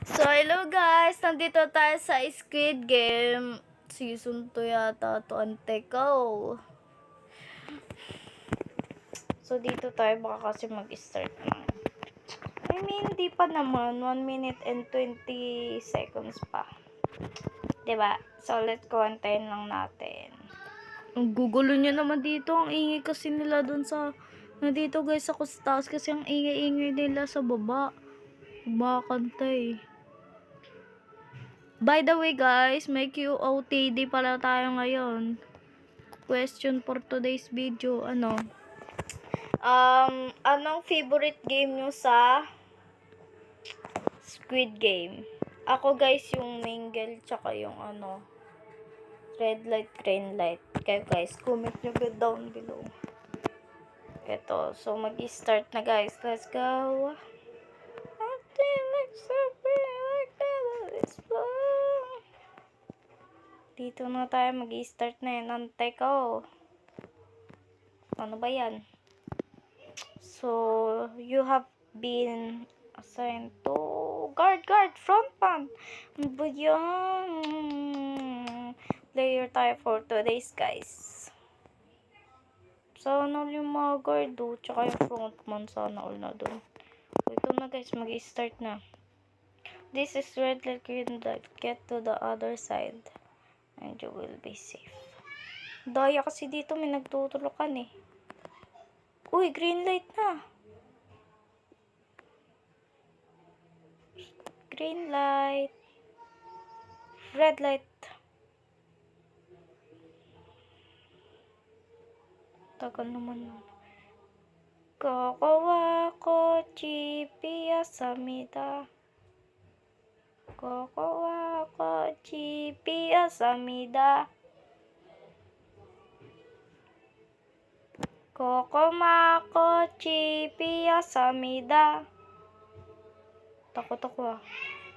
So, hello guys! Nandito tayo sa Squid Game. Season 2 yata to, ante ko. So, dito tayo baka kasi mag-start na. Hindi pa naman. 1 minute and 20 seconds pa. Diba? So, let's go. Antayin lang natin. Ang gugulo nyo naman dito. Ang ingay kasi nila dun sa... Nandito guys sa kustas kasi ang ingay-ingay nila sa baba. Kumakanta eh. By the way guys, may QOTD pala tayo ngayon. Question for today's video, anong favorite game nyo sa Squid Game? Ako guys, yung mingle, tsaka yung red light, green light. Kayo guys, comment nyo down below. Eto, so mag-start na guys. Let's go. Dito na tayo mag-i-start na yan. Antay ko. Ano ba yan? So, you have been assigned to guard, frontman. Ano ba yan? Player tayo for today's guys. Sana yung mga guard tsaka yung frontman sana all na dun. Ito na guys, mag-i-start na. This is red light, green light. Get to the other side. And you will be safe. Daya kasi dito may nagtutulukan eh. Uy, green light na. Green light. Red light. Tagal naman yun. Kokowa ko chipiya samida. Kokowa ko chipiya samida. Kokoma ko chipiya samida. Takot ako ah.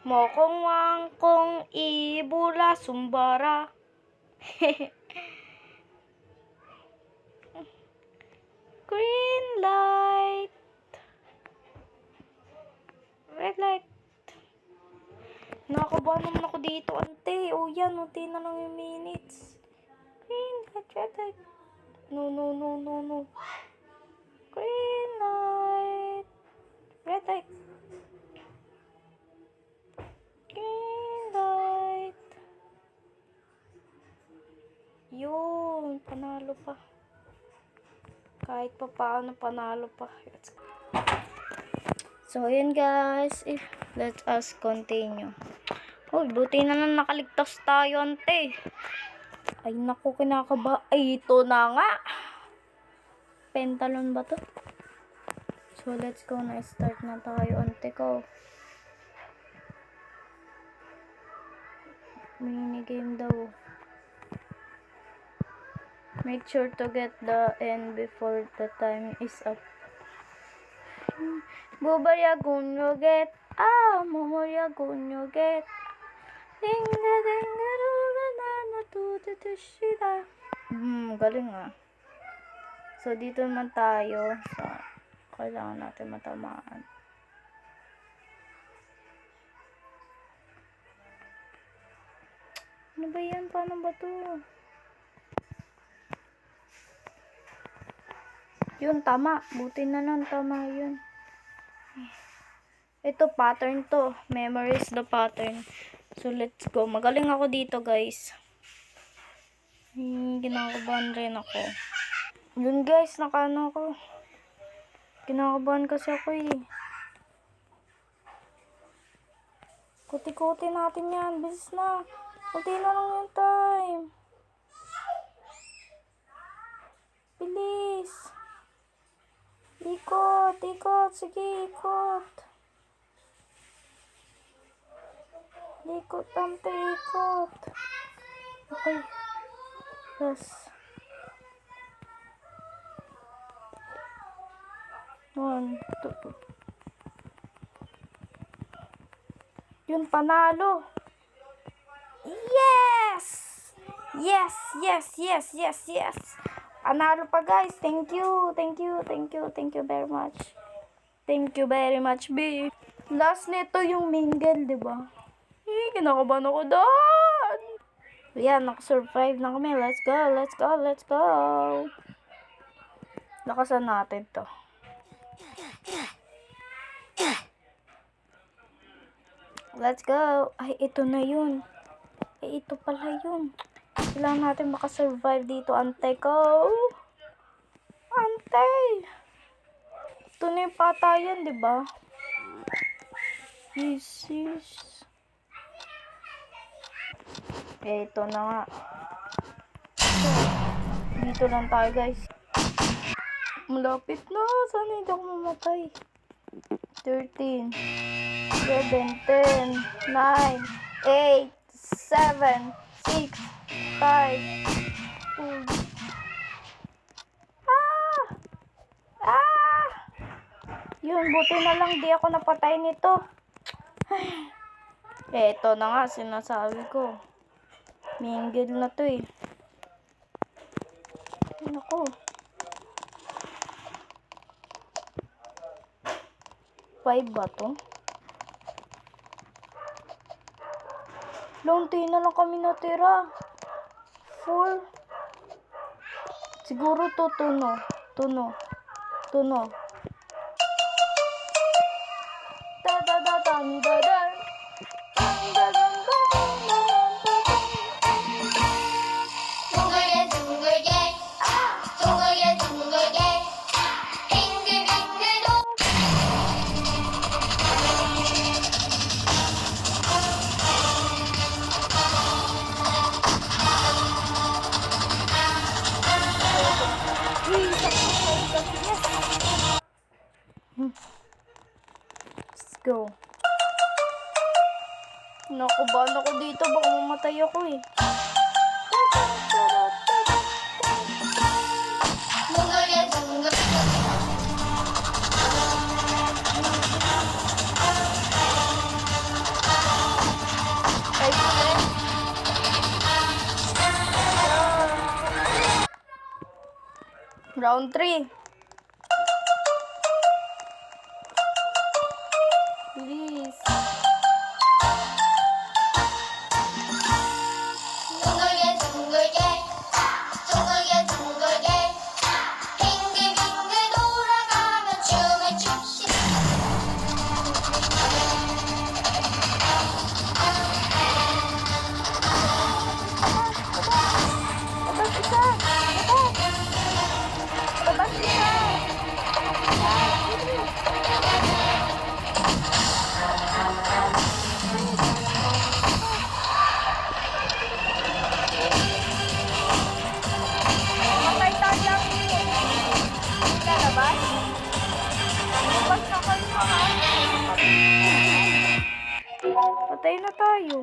Mokong wangkong ibula sumbara. Green light. Red light. Nakakabahan naman ako dito, ante. O yan, unti na lang yung minutes. Green light, red light. No. Green light. Red light. Green light. Yun, panalo pa. Kahit pa paano, panalo pa. Let's go. So, yun guys. Let us continue. Uy, buti na lang nakaligtas tayo, ante. Ay, naku, kinakaba. Ay, ito na nga. Pentalon ba to? So, let's go na. Start na tayo, ante ko. Minigame daw. Make sure to get the end before the time is up. Bubarya gunyo get. Mumurya gunyo get. Galing ah. So, dito naman tayo. So, kailangan natin matamaan. Ano ba yan? Paano ba to? Yun, tama. Buti na lang, tama yun. Ito, pattern to. Memorize the pattern. So, let's go. Magaling ako dito, guys. Kinakabahan rin ako. Yun, guys. Nakano ako. Kinakabahan kasi ako eh. Kuti-kuti natin yan. Bilis na. Kunti na lang yung time. Bilis. Ikot. Sige, ikot. Ikot, tante, ikot. Okay. Yes. 1, 2. Yun, panalo. Yes! Yes! Panalo pa guys. Thank you very much. Thank you very much, B. Last nito yung mingle, di ba? Kinakabahan ako doon. Yan, nakasurvive na kami. Let's go, let's go, let's go. Lakasan natin to. Let's go. Ay, ito na yun. Ay, ito pala yun. Kailangan natin makasurvive dito, ante ko. Ante. Ito na yung patayan, di ba? Yes. Ito na nga. Dito lang tayo, guys. Malapit na. Sana hindi ako mamatay. 13, 11, 10, 9, 8, 7, 6, 5, 4. Yun, buti na lang di ako napatay nito. Eto na nga, sinasabi ko. Mingle na to eh. Naku. 5 ba to? Lonti na lang kami natira. 4. Siguro to tuno. Let's go. Nakabahan ako dito. Baka mamatay ako eh. Round 3. Please. Patay na tayo.